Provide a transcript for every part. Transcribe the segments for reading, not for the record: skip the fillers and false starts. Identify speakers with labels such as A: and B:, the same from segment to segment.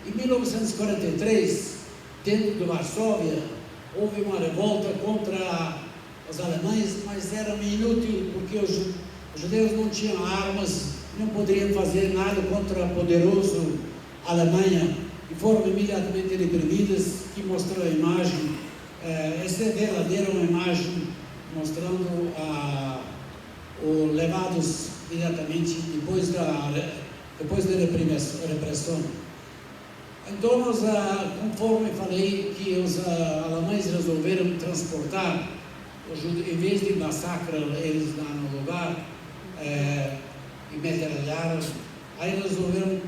A: Em 1943, dentro de Varsóvia, houve uma revolta contra os alemães, mas era inútil, porque os judeus não tinham armas, não poderiam fazer nada contra a poderosa Alemanha, e foram imediatamente reprimidas, que mostrou a imagem. Essa é verdadeira uma imagem mostrando os levados imediatamente depois da repressão. Então, conforme falei, que os alemães resolveram transportar, em vez de massacrar eles lá no lugar, e metralhar, aí resolveram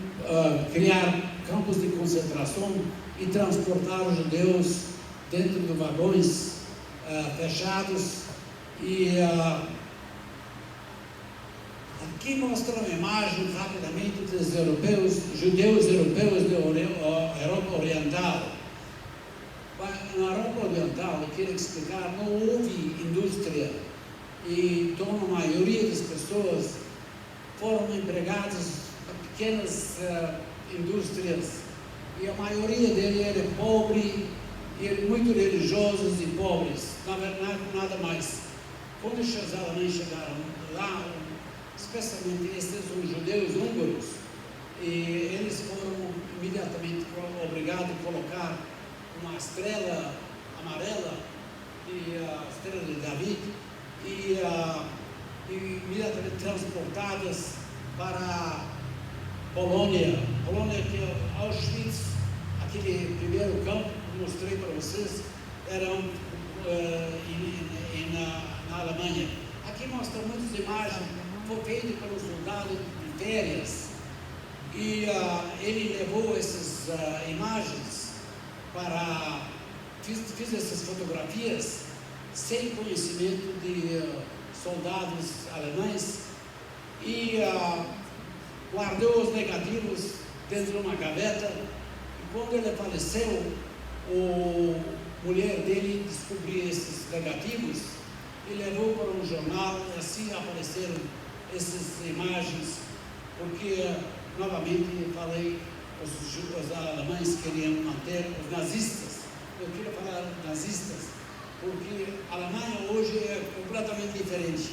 A: criar campos de concentração e transportar os judeus dentro de vagões fechados. E aqui mostra uma imagem rapidamente dos judeus europeus da Europa Oriental. Na Europa Oriental, eu quero explicar, não houve indústria, e então a maioria das pessoas foram empregadas em pequenas indústrias, e a maioria deles era pobre, e muito religiosos e pobres, na verdade nada mais. Quando os alemães chegaram lá, especialmente esses são judeus húngaros, e eles foram imediatamente obrigados a colocar uma estrela amarela, e a estrela de David, e imediatamente transportadas para a Polônia, que é Auschwitz, aquele primeiro campo que mostrei para vocês, eram na Alemanha. Aqui mostra muitas imagens, foi feito pelos soldados de férias, e ele levou essas imagens fiz essas fotografias sem conhecimento de soldados alemães, e guardou os negativos dentro de uma gaveta, e quando ele faleceu, a mulher dele descobriu esses negativos e levou para um jornal, e assim apareceram essas imagens, porque, novamente, falei, os alemães queriam manter os nazistas. Eu queria falar nazistas, porque a Alemanha hoje é completamente diferente.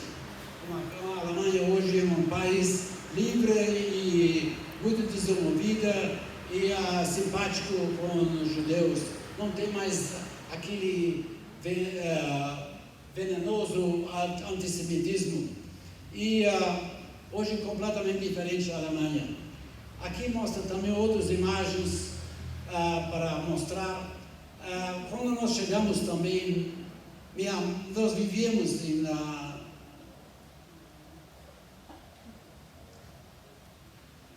A: A Alemanha hoje é um país livre e muito desenvolvida, e simpático com os judeus. Não tem mais aquele venenoso antissemitismo. E hoje é completamente diferente a Alemanha. Aqui mostra também outras imagens para mostrar. Quando nós chegamos também, nós vivíamos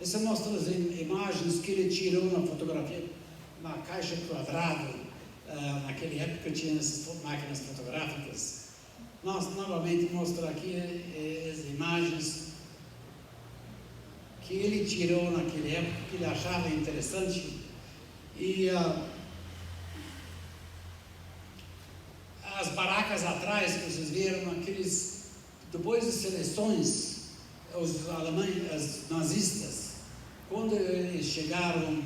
A: essa mostra as imagens que ele tirou na fotografia, na caixa quadrada. Naquela época tinha essas máquinas fotográficas. Nós novamente mostra aqui as imagens que ele tirou naquela época, que ele achava interessante. E as barracas atrás que vocês viram, depois das seleções, os alemães, os nazistas, quando eles chegaram,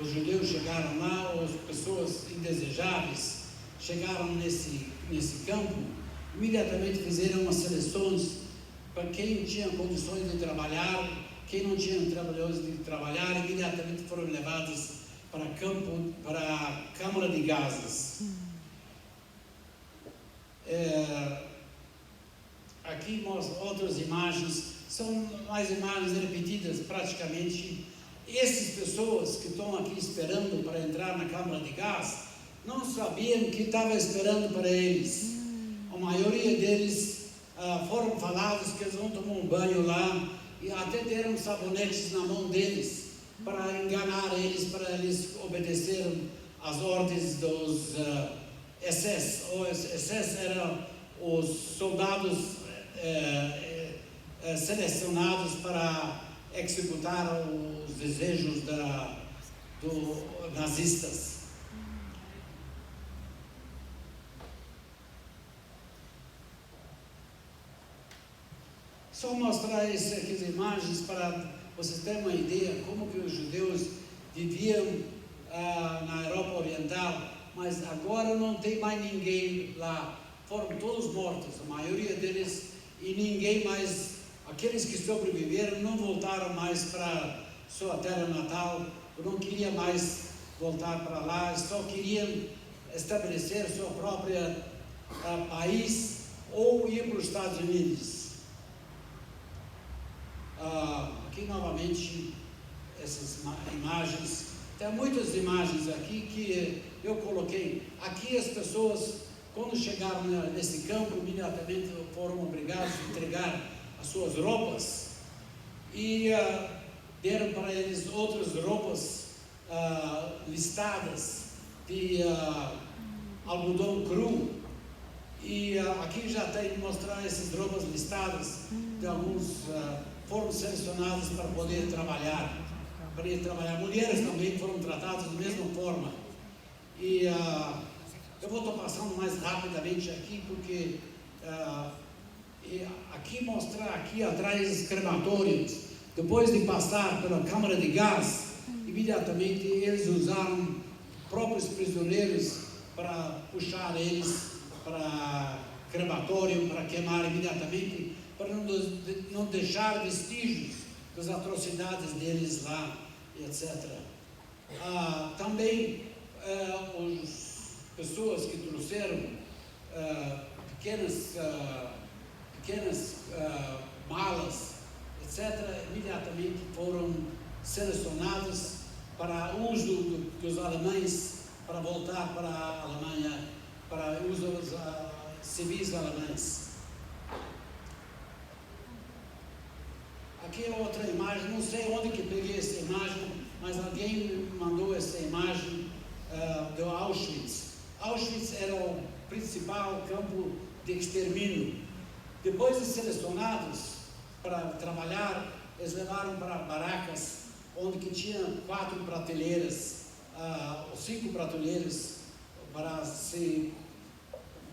A: os judeus chegaram lá, as pessoas indesejáveis chegaram nesse campo, imediatamente fizeram umas seleções para quem tinha condições de trabalhar, quem não tinha trabalhadores de trabalhar, imediatamente foram levados para a câmara de gases. Aqui mostram outras imagens, são mais imagens repetidas praticamente. Essas pessoas que estão aqui esperando para entrar na câmara de gás, não sabiam que estava esperando para eles. A maioria deles foram falados que eles vão tomar um banho lá, e até deram sabonetes na mão deles, para enganar eles, para eles obedecerem às ordens dos SS. Os SS eram os soldados selecionados para executar os desejos dos nazistas. Só mostrar essas imagens para vocês terem uma ideia como que os judeus viviam existiam na Europa Oriental, mas agora não tem mais ninguém lá. Foram todos mortos, a maioria deles, e ninguém mais, aqueles que sobreviveram não voltaram mais para sua terra natal, não queriam mais voltar para lá, só queriam estabelecer seu próprio país ou ir para os Estados Unidos. Aqui novamente essas imagens, tem muitas imagens aqui que eu coloquei. Aqui as pessoas, quando chegaram nesse campo, imediatamente foram obrigados a entregar as suas roupas e deram para eles outras roupas listadas de algodão cru. E aqui já tem que mostrar essas roupas listadas de alguns foram selecionados para poder trabalhar. Mulheres também foram tratadas da mesma forma. E eu vou estar passando mais rapidamente aqui, porque aqui mostrar aqui atrás os crematórios. Depois de passar pela câmara de gás, imediatamente eles usaram próprios prisioneiros para puxar eles para crematório, para queimar imediatamente, para não deixar vestígios das atrocidades deles lá, etc. Também as pessoas que trouxeram pequenas malas, etc., imediatamente foram selecionados para uso dos alemães, para voltar para a Alemanha, para uso dos civis alemães. Aqui é outra imagem, não sei onde que peguei essa imagem, mas alguém me mandou essa imagem de Auschwitz. Auschwitz era o principal campo de extermínio. Depois de selecionados para trabalhar, eles levaram para barracas, onde que tinha 4 prateleiras, ou 5 prateleiras, para se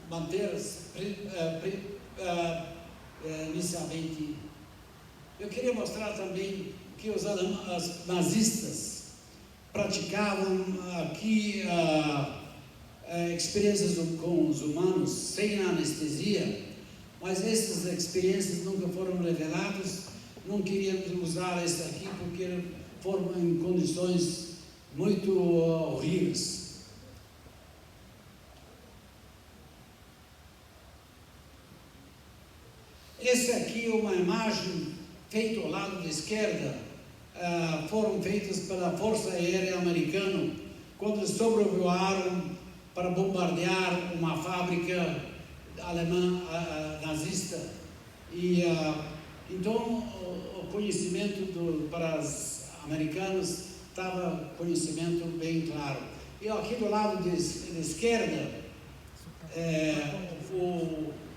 A: manter inicialmente. Eu queria mostrar também que os nazistas praticavam aqui experiências com os humanos sem anestesia, mas essas experiências nunca foram reveladas. Não queríamos usar essa aqui porque foram em condições muito horríveis. Essa aqui é uma imagem feita ao lado da esquerda, foram feitas pela Força Aérea Americana quando sobrevoaram para bombardear uma fábrica alemã nazista. E então o conhecimento para os americanos estava conhecimento bem claro. E aqui do lado da esquerda,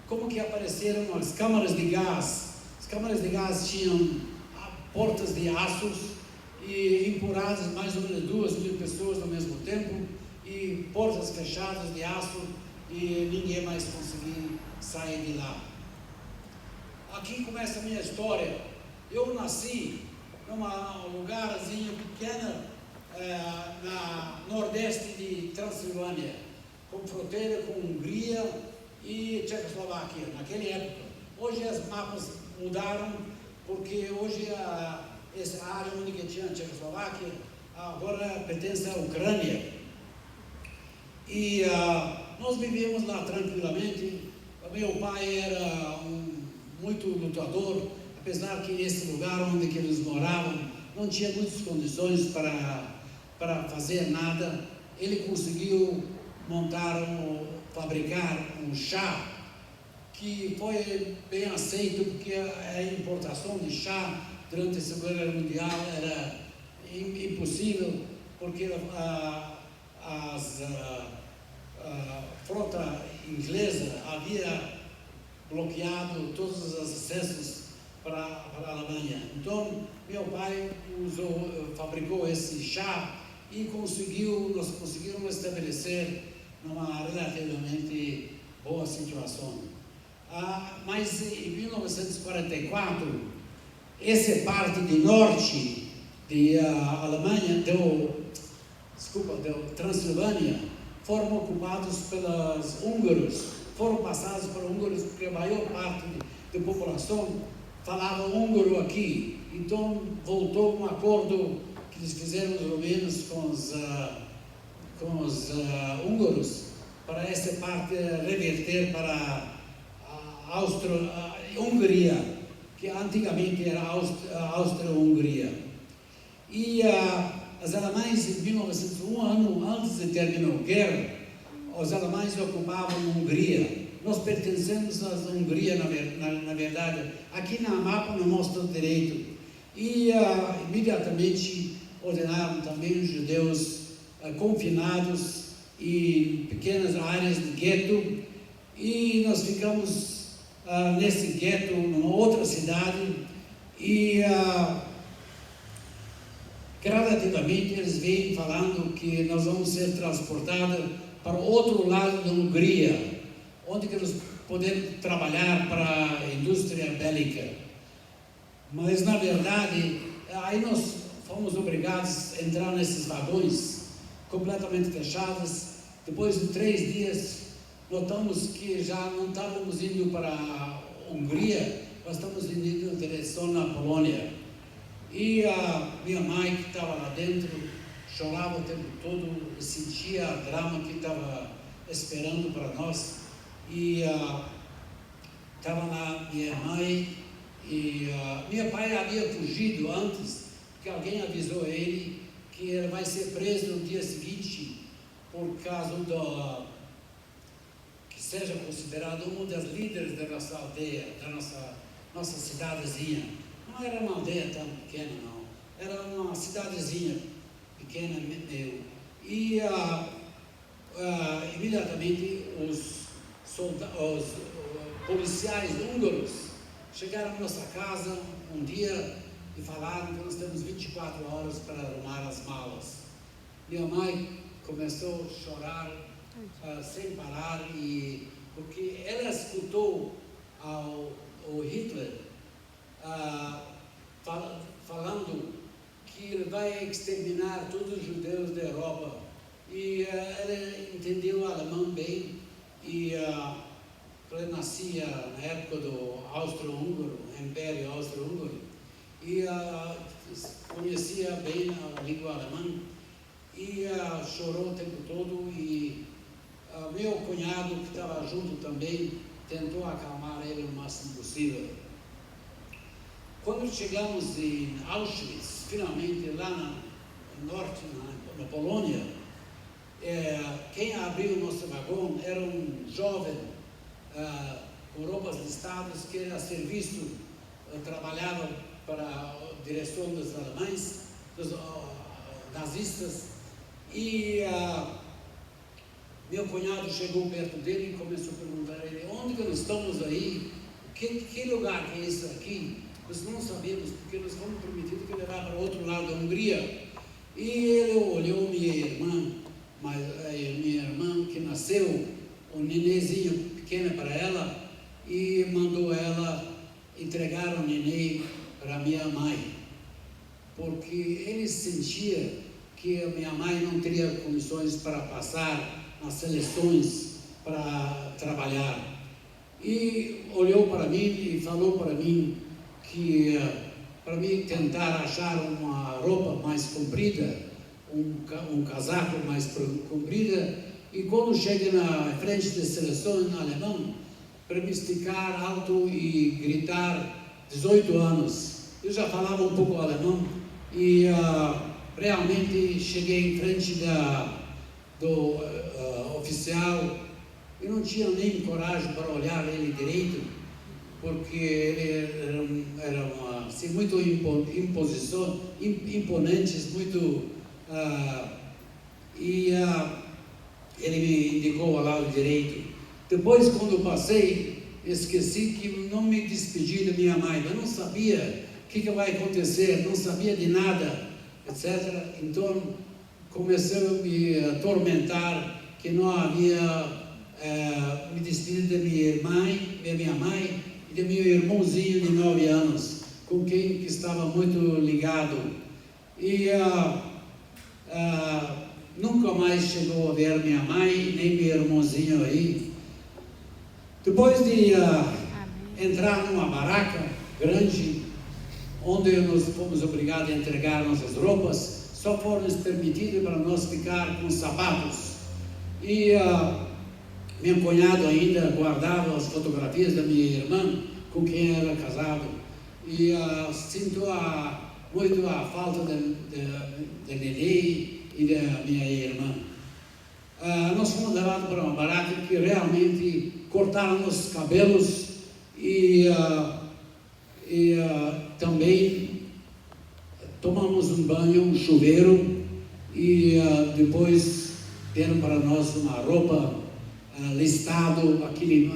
A: como que apareceram as câmaras de gás. As câmaras de gás tinham portas de aços e empurradas mais ou menos 2.000 pessoas ao mesmo tempo, e portas fechadas de aço, e ninguém mais conseguia sair de lá. Aqui começa a minha história. Eu nasci num lugarzinho pequeno na nordeste de Transilvânia, com fronteira com Hungria e Tchecoslováquia, naquela época. Hoje as mapas mudaram, porque hoje essa área onde tinha a Tchecoslováquia agora pertence à Ucrânia. E nós vivíamos lá tranquilamente. Meu pai era muito lutador, apesar que esse lugar onde que eles moravam não tinha muitas condições para fazer nada. Ele conseguiu fabricar um chá que foi bem aceito, porque a importação de chá durante a Segunda Guerra Mundial era impossível, porque a frota inglesa havia bloqueado todos os acessos para a Alemanha. Então, meu pai fabricou esse chá e nós conseguimos estabelecer numa relativamente boa situação. Mas em 1944, essa parte de norte da Alemanha, Transilvânia, foram ocupados pelos húngaros, foram passados por húngaros, porque a maior parte da população falava húngaro aqui. Então voltou um acordo que eles fizeram os romanos com os húngaros, para essa parte reverter para a Hungria, que antigamente era a Áustria-Hungria. E os alemães, em 1901, um ano antes de terminar a guerra, os alemães ocupavam a Hungria. Nós pertencemos à Hungria, na verdade. Aqui na mapa não mostra direito. E imediatamente ordenaram também os judeus confinados em pequenas áreas de gueto. E nós ficamos nesse gueto, numa outra cidade. E gradativamente eles vêm falando que nós vamos ser transportados para o outro lado da Hungria, onde que nós podemos trabalhar para a indústria bélica. Mas, na verdade, aí nós fomos obrigados a entrar nesses vagões completamente fechados. Depois de 3 dias, notamos que já não estávamos indo para a Hungria, mas estamos indo em direção à Polônia. E a minha mãe, que estava lá dentro, chorava o tempo todo e sentia a drama que estava esperando para nós. E estava lá minha mãe e meu pai havia fugido antes, porque alguém avisou ele que ele vai ser preso no dia seguinte por causa que seja considerado uma das líderes da nossa aldeia, da nossa cidadezinha. Não era uma aldeia tão pequena, não. Era uma cidadezinha pequena mesmo. E imediatamente os policiais húngaros chegaram à nossa casa um dia e falaram que nós temos 24 horas para arrumar as malas. Minha mãe começou a chorar sem parar, porque ela escutou o Hitler falando que ele vai exterminar todos os judeus da Europa. E ela entendeu o alemão bem, e ela nascia na época do Austro-Húngaro, Império Austro-Húngaro, e conhecia bem a língua alemã, e chorou o tempo todo. E meu cunhado, que estava junto também, tentou acalmar ele o máximo possível. Quando chegamos em Auschwitz, finalmente lá no norte, na Polônia, quem abriu o nosso vagão era um jovem com roupas listadas, que era serviço, trabalhava para a direção dos alemães, dos nazistas. E meu cunhado chegou perto dele e começou a perguntar a ele: onde que nós estamos aí? Que lugar que é esse aqui? Nós não sabemos, porque nós fomos prometidos que levar para o outro lado da Hungria. E ele olhou minha irmã, que nasceu, um nenenzinho pequeno para ela, e mandou ela entregar o neném para minha mãe, porque ele sentia que a minha mãe não teria condições para passar nas seleções para trabalhar. E olhou para mim e falou para mim que para mim tentar achar uma roupa mais comprida, um casaco mais comprido, e quando chega na frente da seleção em alemão, para me esticar alto e gritar 18 anos. Eu já falava um pouco alemão e realmente cheguei em frente do oficial e não tinha nem coragem para olhar ele direito, porque ele era assim, muito imponentes, muito ele me indicou ao lado direito. Depois, quando passei, esqueci que não me despedi da minha mãe. Eu não sabia o que vai acontecer, não sabia de nada, etc. Então, começou a me atormentar que não havia me despedido da minha mãe e do meu irmãozinho de 9 anos, com quem que estava muito ligado. E nunca nunca mais chegou a ver minha mãe, nem meu irmãozinho aí. Depois de entrar numa baraca grande, onde nós fomos obrigados a entregar nossas roupas, só foram permitidos para nós ficar com sapatos. E meu cunhado ainda guardava as fotografias da minha irmã, com quem era casado. E sinto muito a falta de Nenê e da minha irmã. Nós fomos levados para uma baraca que realmente cortaram os cabelos e também tomamos um banho, um chuveiro, e depois deram para nós uma roupa listado, aquele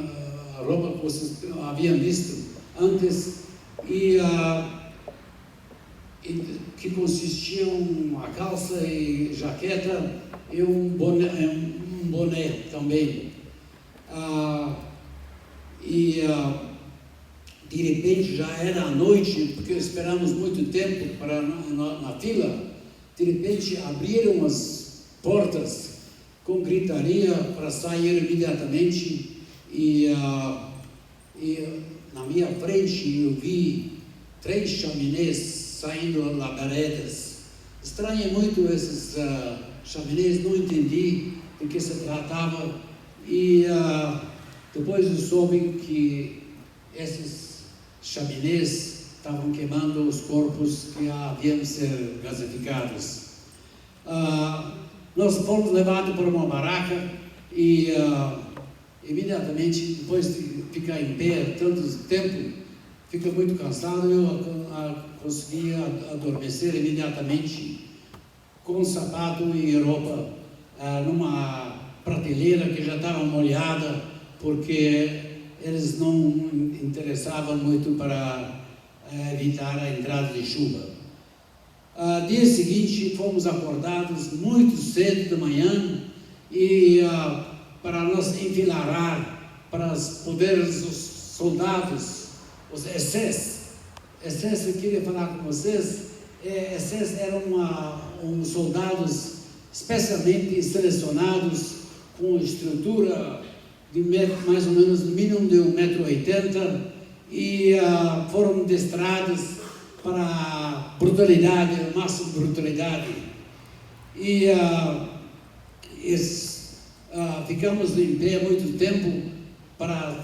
A: roupa que vocês haviam visto antes, e que consistiam a calça e jaqueta e um boné também. De repente já era à noite, porque esperamos muito tempo na fila. De repente abriram as portas com gritaria para sair imediatamente, e na minha frente eu vi 3 chaminés saindo labaredas. Estranhei muito esses chaminés, não entendi de que se tratava, e depois eu soube que esses chaminés estavam queimando os corpos que haviam de ser gasificados. Nós fomos levados para uma baraca e imediatamente, depois de ficar em pé tanto tempo, fica muito cansado, eu consegui adormecer imediatamente com sapato e roupa numa prateleira que já estava molhada, porque eles não interessavam muito para evitar a entrada de chuva. Dia seguinte, fomos acordados muito cedo de manhã, e para nos enfileirar, para poder os soldados, os SS, eu queria falar com vocês. SS eram soldados especialmente selecionados, com estrutura de mais ou menos mínimo de 1,80 m, e foram adestrados para brutalidade, máxima brutalidade. E ficamos em pé muito tempo para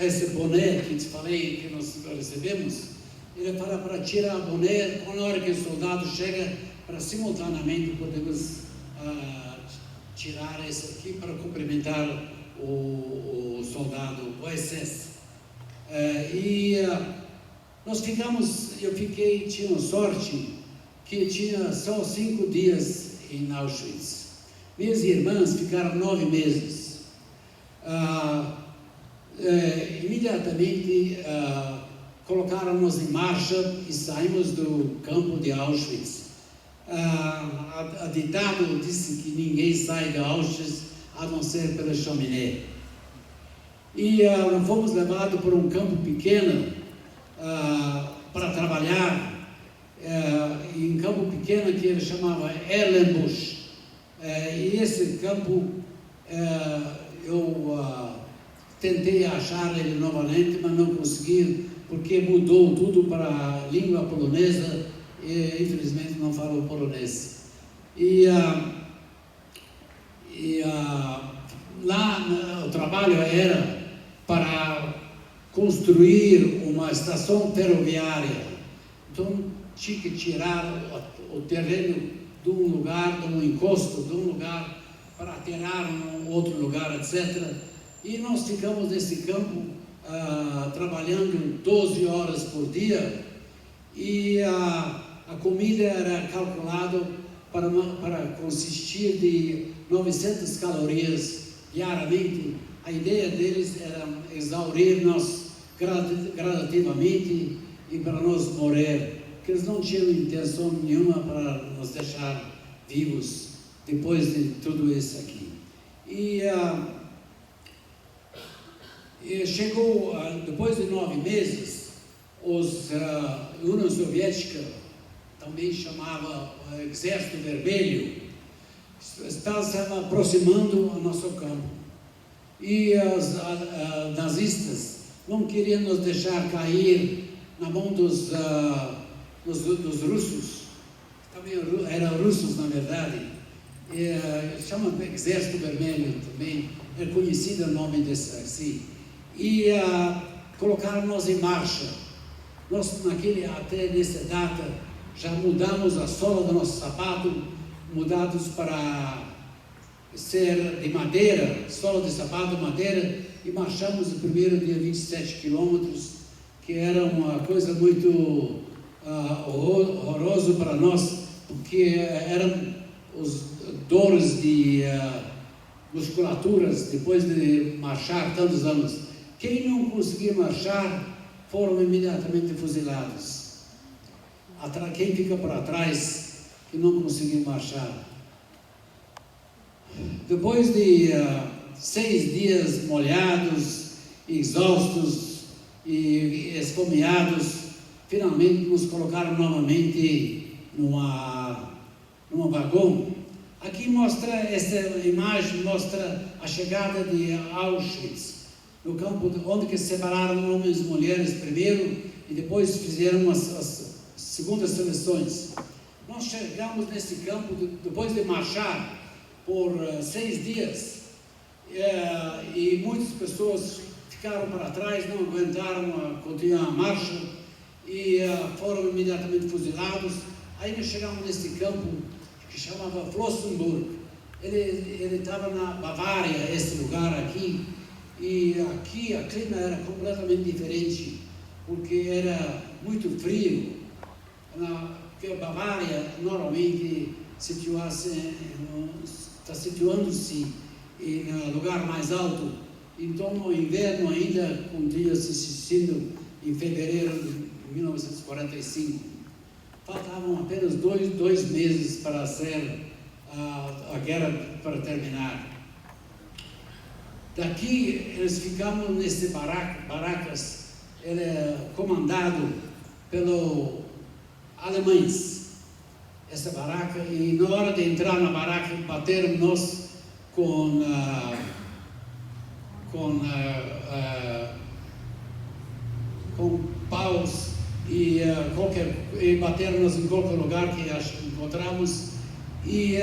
A: esse boné que te falei que nós recebemos. Ele para tirar o boné, na hora que o soldado chega, para simultaneamente podemos tirar esse aqui para cumprimentar o soldado, o SS. Nós tinha sorte que tinha só 5 dias em Auschwitz. Minhas irmãs ficaram 9 meses. Imediatamente colocaram-nos em marcha e saímos do campo de Auschwitz. A ditado disse que ninguém sai de Auschwitz a não ser pela chaminé. E fomos levados para um campo pequeno para trabalhar, em um campo pequeno que ele chamava Erlenbusch. E esse campo eu tentei achar ele novamente, mas não consegui, porque mudou tudo para a língua polonesa e infelizmente não falo polonês. Lá o trabalho era para construir uma estação ferroviária. Então tinha que tirar o terreno de um lugar, de um encosto, de um lugar para aterrar em outro lugar, etc. E nós ficamos nesse campo trabalhando 12 horas por dia, e a comida era calculada para consistir de 900 calorias diariamente. A ideia deles era exaurir-nos gradativamente e para nós morrer, porque eles não tinham intenção nenhuma para nos deixar vivos depois de tudo isso aqui. E chegou, depois de 9 meses, a União Soviética, também chamava Exército Vermelho, está se aproximando ao nosso campo. E os nazistas não queriam nos deixar cair na mão dos russos. Também eram russos, na verdade. Chama Exército Vermelho também, é conhecido o nome desse assim. E colocaram-nos em marcha. Nós, até nessa data, já mudamos a sola do nosso sapato, mudados para ser de madeira, sola de sapato de madeira, e marchamos o primeiro dia 27 quilômetros, que era uma coisa muito horroroso para nós, porque eram os dores de musculaturas depois de marchar tantos anos. Quem não conseguia marchar foram imediatamente fuzilados. Quem fica para trás, que não conseguiu marchar. Depois de 6 dias molhados, exaustos e esfomeados, finalmente nos colocaram novamente num vagão. Aqui mostra, essa imagem mostra a chegada de Auschwitz, no campo onde que separaram homens e mulheres primeiro e depois fizeram as segundas seleções. Nós chegamos nesse campo depois de marchar por 6 dias e muitas pessoas ficaram para trás, não aguentaram continuar a marcha e foram imediatamente fuzilados. Aí nós chegamos nesse campo que chamava Flossenburg. Ele estava na Bavária, esse lugar aqui, e aqui o clima era completamente diferente, porque era muito frio. Porque a Bavária normalmente está situando-se em lugar mais alto, então no inverno ainda continha se assistindo em fevereiro de 1945. Faltavam apenas dois meses para ser a guerra para terminar. Daqui eles ficamos nesse barracas, ele é comandado pelos alemães, essa barraca, e na hora de entrar na barraca bateram nós com paus e bateram-nos em qualquer lugar que encontramos e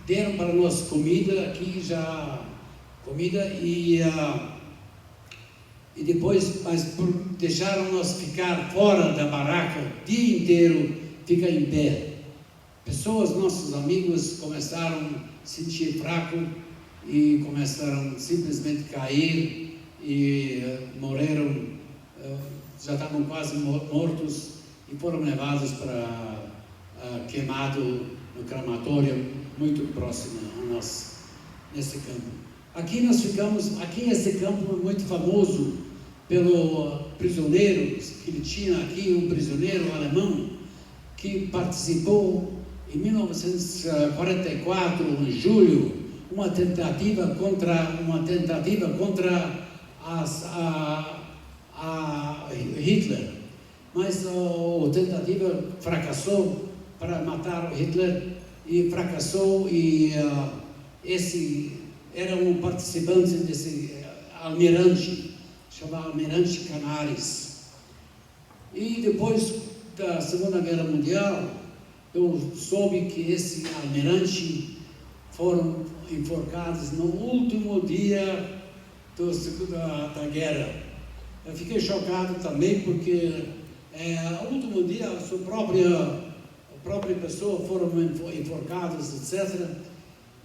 A: deram para nós comida aqui e depois, mas deixaram-nos ficar fora da barraca o dia inteiro, ficar em pé. Nossos amigos começaram a sentir fraco e começaram simplesmente a cair e morreram, já estavam quase mortos e foram levados para queimado no crematório muito próximo a nós, nesse campo. Aqui nós ficamos, esse campo é muito famoso pelo prisioneiro, que ele tinha aqui um prisioneiro alemão que participou em 1944, em julho, uma tentativa contra Hitler, mas a tentativa fracassou para matar o Hitler e fracassou e esse era um participante desse almirante, chamado Almirante Canaris. E depois da Segunda Guerra Mundial, eu soube que esse almirante foram enforcados no último dia da guerra. Eu fiquei chocado também porque no último dia a própria pessoa foram enforcados, etc.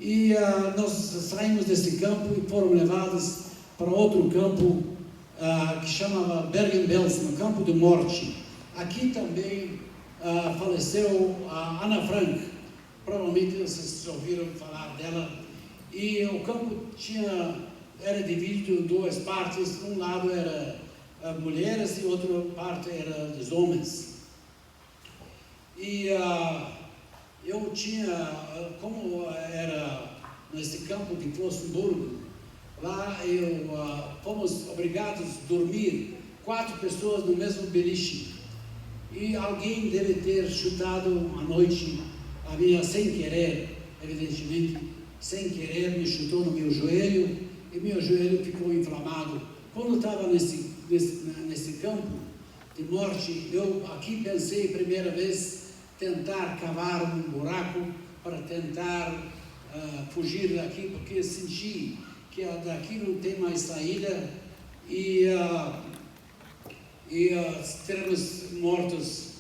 A: E nós saímos desse campo e foram levados para outro campo que chamava Bergen-Belsen, no campo de morte. Aqui também faleceu a Ana Frank, provavelmente vocês já ouviram falar dela. E o campo era dividido em 2 partes, um lado era mulheres e outra parte era dos homens. E eu tinha, como era nesse campo de Flossenburg, lá fomos obrigados a dormir 4 pessoas no mesmo beliche. E alguém deve ter chutado à noite a caminhava sem querer, evidentemente, sem querer, me chutou no meu joelho e meu joelho ficou inflamado. Quando estava nesse campo de morte, eu aqui pensei, primeira vez, tentar cavar um buraco para tentar fugir daqui, porque senti que daqui não tem mais saída e seremos mortos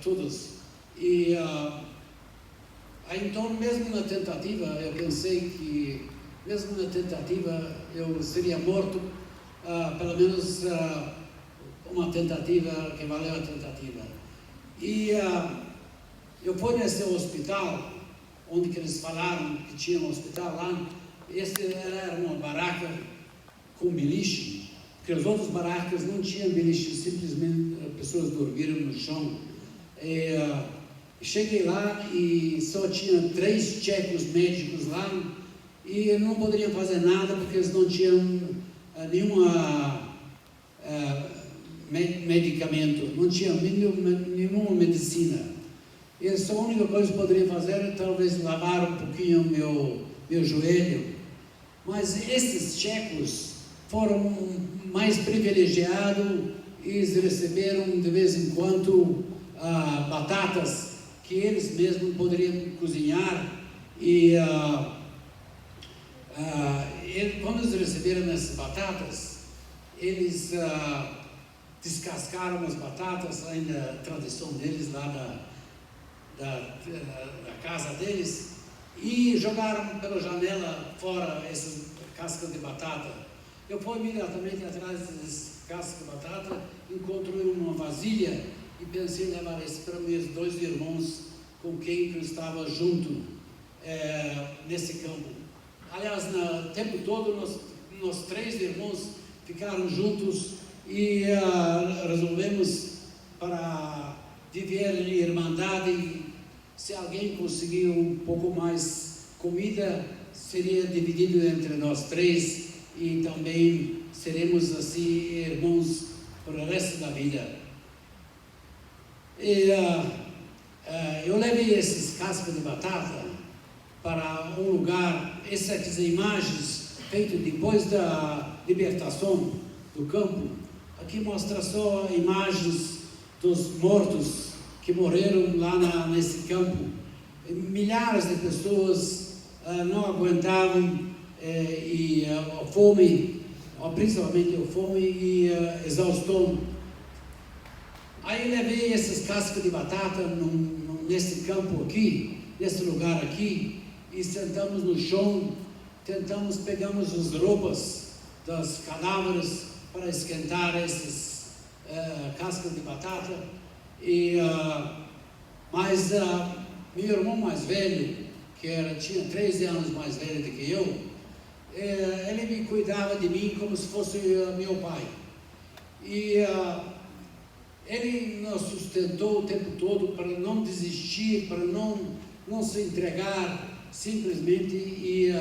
A: todos. Então, mesmo na tentativa, eu pensei que, mesmo na tentativa, eu seria morto, pelo menos uma tentativa que valeu a tentativa. E eu fui nesse hospital, onde que eles falaram que tinha um hospital lá. Esse era uma baraca com beliche, porque as outras barracas não tinham beliche, simplesmente as pessoas dormiram no chão. Cheguei lá e só tinha 3 tchecos médicos lá e não poderiam fazer nada porque eles não tinham nenhuma medicamento, não tinham nenhuma medicina. E a única coisa que poderiam fazer é talvez lavar um pouquinho meu joelho. Mas esses tchecos foram mais privilegiados e eles receberam de vez em quando batatas que eles mesmos poderiam cozinhar. E quando eles receberam essas batatas, eles descascaram as batatas, ainda a tradição deles lá da casa deles, e jogaram pela janela fora essas cascas de batata. Eu fui imediatamente atrás dessas cascas de batata, encontrei uma vasilha e pensei em levar isso para meus 2 irmãos com quem eu estava junto nesse campo. Aliás, no tempo todo, nós 3 irmãos ficaram juntos e resolvemos para viver em irmandade. Se alguém conseguir um pouco mais comida, seria dividido entre nós 3 e também seremos assim irmãos para o resto da vida. E eu levei essas cascas de batata para um lugar, essas imagens feitas depois da libertação do campo. Aqui mostra só imagens dos mortos que morreram lá nesse campo. Milhares de pessoas não aguentavam a fome, principalmente a fome e exaustão. Aí levei essas cascas de batata nesse campo aqui, nesse lugar aqui, e sentamos no chão, pegamos as roupas dos cadáveres para esquentar essas cascas de batata. Mas meu irmão mais velho, que tinha 13 anos mais velho do que eu, ele me cuidava de mim como se fosse meu pai. E ele nos sustentou o tempo todo para não desistir, para não se entregar simplesmente. E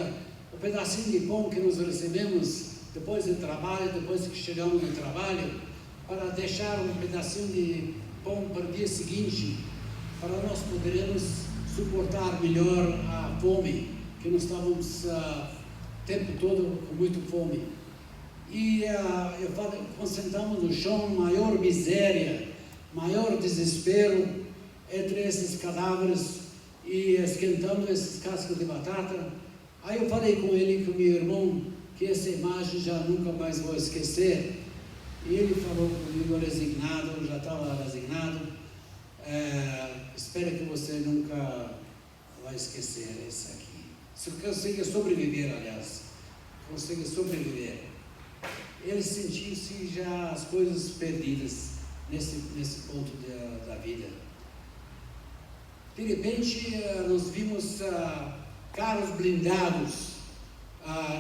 A: o pedacinho de pão que nós recebemos depois do trabalho, depois que chegamos no trabalho, para deixar um pedacinho de pão para o dia seguinte, para nós podermos suportar melhor a fome, que nós estávamos o tempo todo com muita fome. E quando sentamos no chão, maior miséria, maior desespero entre esses cadáveres e esquentando essas cascas de batata. Aí eu falei com ele, com meu irmão, que essa imagem já nunca mais vou esquecer. E ele falou comigo resignado, já estava resignado. Espero que você nunca vai esquecer isso aqui. Se consiga sobreviver, aliás, consiga sobreviver. Ele sentiu-se já as coisas perdidas nesse ponto da vida. De repente, nós vimos carros blindados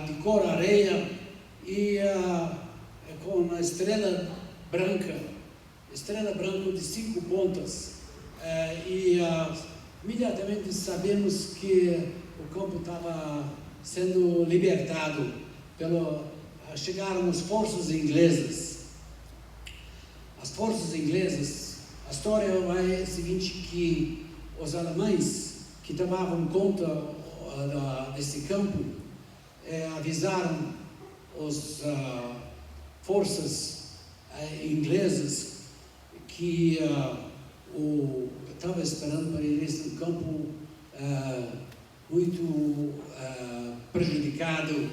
A: de cor areia e com a estrela branca de 5 pontas. Imediatamente sabemos que o campo estava sendo libertado chegaram as forças inglesas. As forças inglesas, a história vai o seguinte, que os alemães que tomavam conta desse campo avisaram as forças inglesas que estava esperando para eles um campo muito prejudicado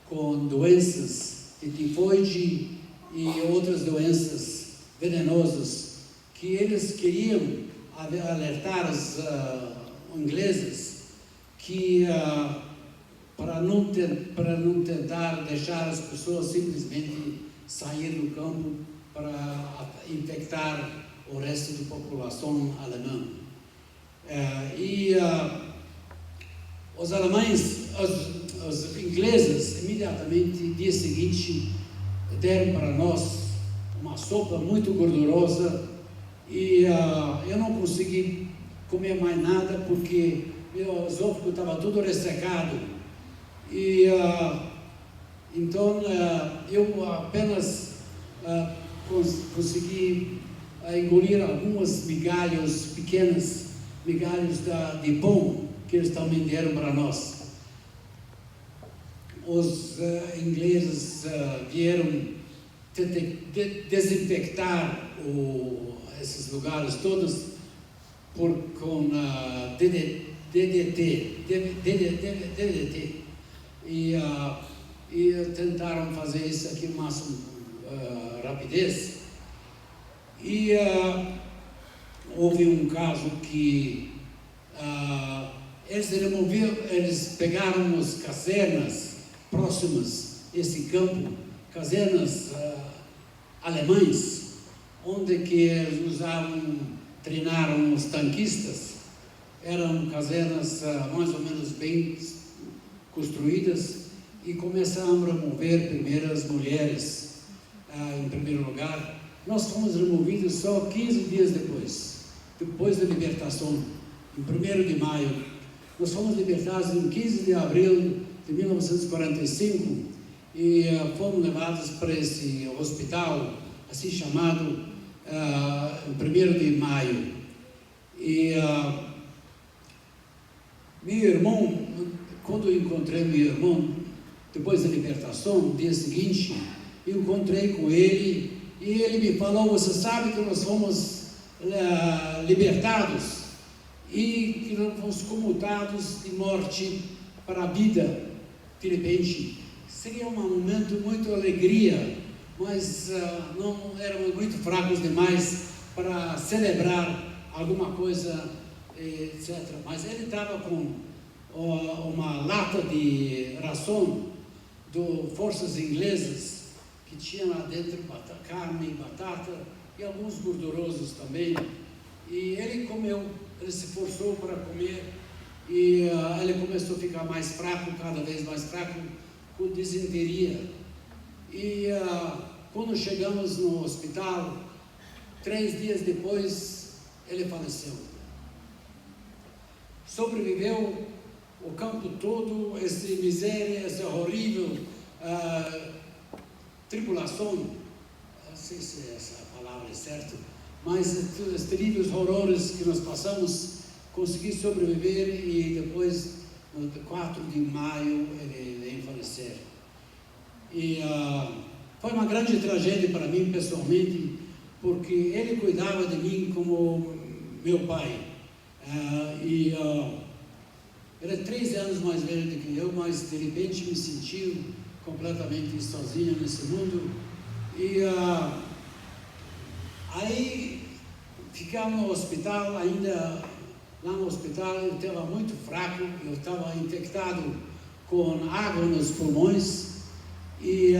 A: com doenças de tifoide e outras doenças venenosas, que eles queriam alertar os ingleses que para não tentar deixar as pessoas simplesmente sair do campo para infectar o resto da população alemã. Os alemães, os ingleses, imediatamente, no dia seguinte, deram para nós uma sopa muito gordurosa e eu não consegui comer mais nada porque meu esôfago estava todo ressecado. Então eu apenas consegui engolir algumas pequenas migalhas de pão que eles também deram para nós. Os ingleses vieram desinfectar esses lugares todos com DDT e tentaram fazer isso aqui com mais rapidez. Houve um caso que eles pegaram as casernas próximas a esse campo, casernas alemães, onde que eles treinaram os tanquistas. Eram casernas mais ou menos bem construídas e começaram a remover primeiro as mulheres em primeiro lugar. Nós fomos removidos só 15 dias depois da libertação, em 1º de maio. Nós fomos libertados em 15 de abril de 1945 e fomos levados para esse hospital, assim chamado, em 1º de maio. Meu irmão, quando eu encontrei meu irmão, depois da libertação, no dia seguinte, eu encontrei com ele e ele me falou: você sabe que nós fomos libertados e que nós fomos comutados de morte para a vida. De repente, seria um momento muito alegria, mas não éramos muito fracos demais para celebrar alguma coisa, etc. Mas ele estava com uma lata de ração de forças inglesas que tinha lá dentro carne, batata e alguns gordurosos também. E ele comeu, ele se forçou para comer e ele começou a ficar mais fraco, cada vez mais fraco, com disenteria. E quando chegamos no hospital, 3 dias depois, ele faleceu. Sobreviveu o campo todo, essa miséria, essa horrível tribulação, não sei se essa palavra é certa, mas os terríveis horrores que nós passamos, consegui sobreviver e depois, no 4 de maio, ele veio falecer. E foi uma grande tragédia para mim, pessoalmente, porque ele cuidava de mim como meu pai. Ele é 13 anos mais velho do que eu, mas de repente me sentiu completamente sozinho nesse mundo. E aí ficamos no hospital, ainda lá no hospital eu estava muito fraco, eu estava infectado com água nos pulmões e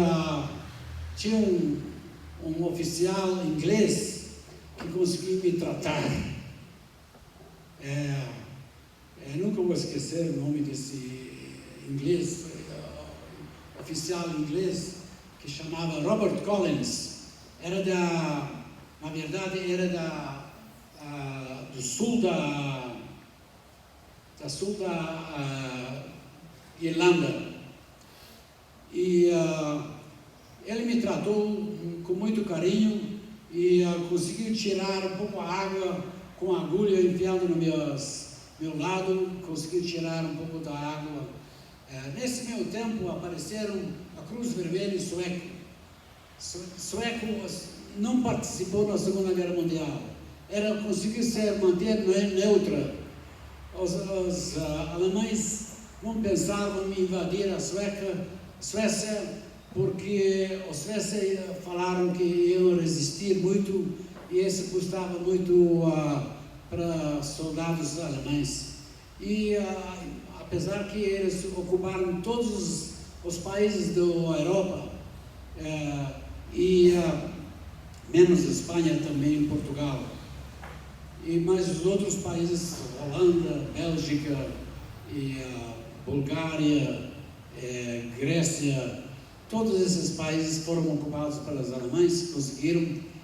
A: tinha um oficial inglês que conseguiu me tratar. Eu nunca vou esquecer o nome desse inglês, oficial inglês, que chamava Robert Collins. Na verdade, era do sul da Irlanda. E ele me tratou com muito carinho e conseguiu tirar um pouco a água com a agulha enfiando no meu lado, consegui tirar um pouco da água. Nesse meio tempo apareceram a Cruz Vermelha sueco. Sueco não participou na Segunda Guerra Mundial. Conseguiu manter neutra. Os alemães não pensavam em invadir a Suécia, porque os suecos falaram que iam resistir muito e isso custava muito para soldados alemães. E apesar que eles ocuparam todos os países da Europa, menos Espanha, também Portugal, mas os outros países, Holanda, Bélgica, Bulgária, Grécia, todos esses países foram ocupados pelos alemães, conseguiram.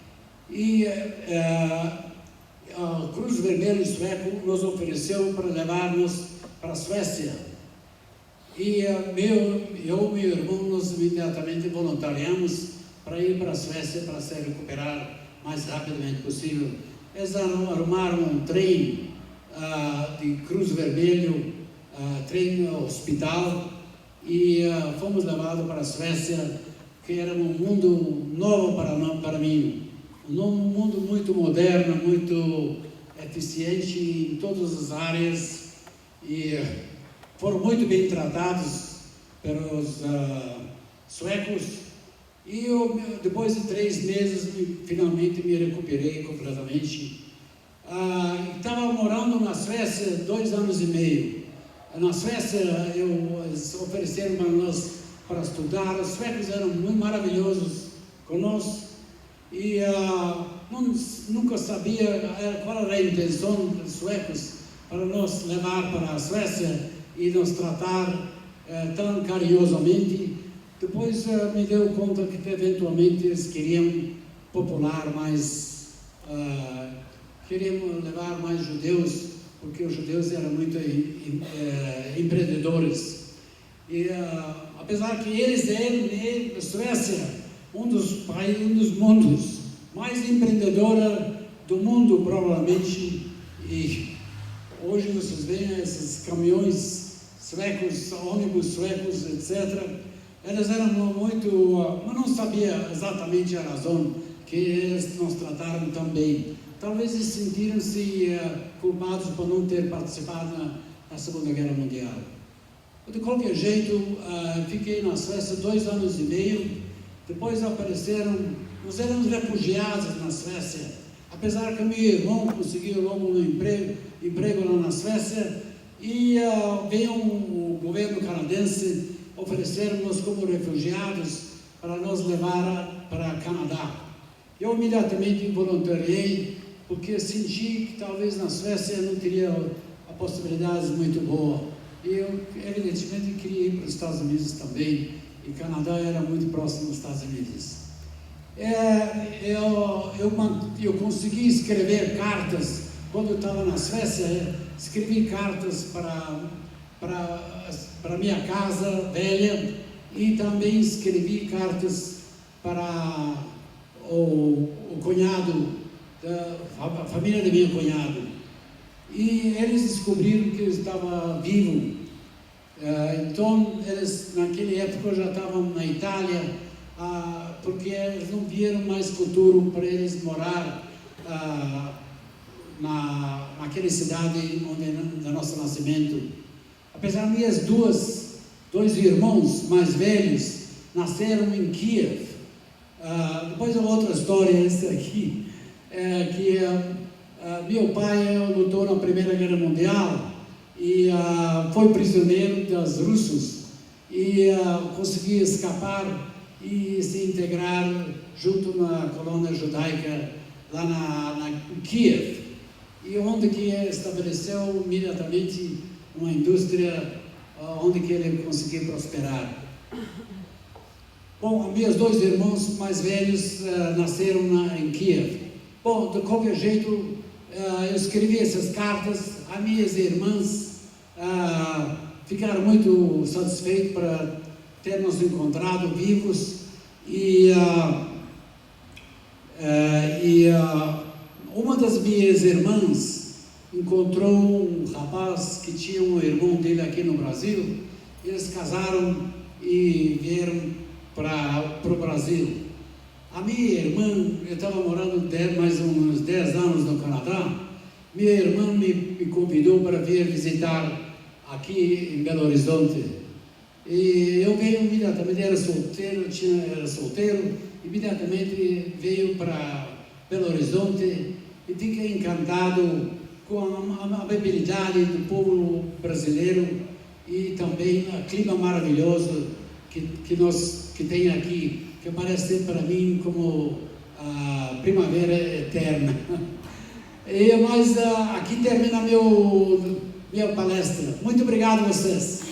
A: E a Cruz Vermelha sueco nos ofereceu para levar-nos para a Suécia. E eu e meu irmão, nós imediatamente voluntariamos para ir para a Suécia para se recuperar o mais rapidamente possível. Eles arrumaram um trem de Cruz Vermelho, trem hospital, e fomos levados para a Suécia, que era um mundo novo para mim. Um mundo muito moderno, muito eficiente em todas as áreas, e foram muito bem tratados pelos suecos. E eu, depois de 3 meses, finalmente me recuperei completamente. Estava morando na Suécia 2 anos e meio. Na Suécia, eles ofereceram para nós para estudar. Os suecos eram muito maravilhosos conosco. E nunca sabia qual era a intenção dos suecos para nos levar para a Suécia e nos tratar tão carinhosamente. Depois me deu conta que eventualmente eles queriam popular mais, queriam levar mais judeus, porque os judeus eram muito empreendedores. E apesar que eles eram, a Suécia, um dos mundos mais empreendedora do mundo, provavelmente, e hoje vocês veem esses caminhões suecos, ônibus suecos, etc. Eles eram muito, mas não sabia exatamente a razão que eles nos trataram tão bem. Talvez eles sentiram-se culpados por não ter participado na Segunda Guerra Mundial. De qualquer jeito, fiquei na Suécia 2 anos e meio. Depois apareceram, nós éramos refugiados na Suécia. Apesar que meu irmão conseguiu logo um emprego lá na Suécia, e veio o governo canadense oferecer-nos como refugiados para nos levar para Canadá. Eu imediatamente voluntariei, porque senti que talvez na Suécia não teria a possibilidade muito boa. E eu, evidentemente, queria ir para os Estados Unidos também, e Canadá era muito próximo dos Estados Unidos. Eu consegui escrever cartas, quando eu estava na Suécia, escrevi cartas para minha casa velha, e também escrevi cartas para o cunhado, a família de meu cunhado. E eles descobriram que eu estava vivo. Então, eles, naquela época, já estavam na Itália, porque eles não viram mais futuro para eles morar naquela cidade onde é nosso nascimento. Apesar de minhas dois irmãos mais velhos nasceram em Kiev. Depois outra história, essa aqui, que meu pai lutou na Primeira Guerra Mundial e foi prisioneiro dos russos e conseguiu escapar e se integrar junto na colônia judaica lá em Kiev, e onde que estabeleceu imediatamente uma indústria onde que ele conseguiu prosperar. Bom, meus 2 irmãos mais velhos nasceram em Kiev. Bom, de qualquer jeito, eu escrevi essas cartas. As minhas irmãs ficaram muito satisfeitas para ter nos encontrado vivos, e uma das minhas irmãs encontrou um rapaz que tinha um irmão dele aqui no Brasil. Eles casaram e vieram para o Brasil. A minha irmã, eu estava morando mais uns 10 anos no Canadá. Minha irmã me convidou para vir visitar aqui em Belo Horizonte. E eu veio imediatamente, era solteiro, imediatamente veio para Belo Horizonte e fiquei encantado com a amabilidade do povo brasileiro e também o clima maravilhoso que tem aqui, que parece ser para mim como a primavera eterna. Mas aqui termina minha palestra. Muito obrigado a vocês.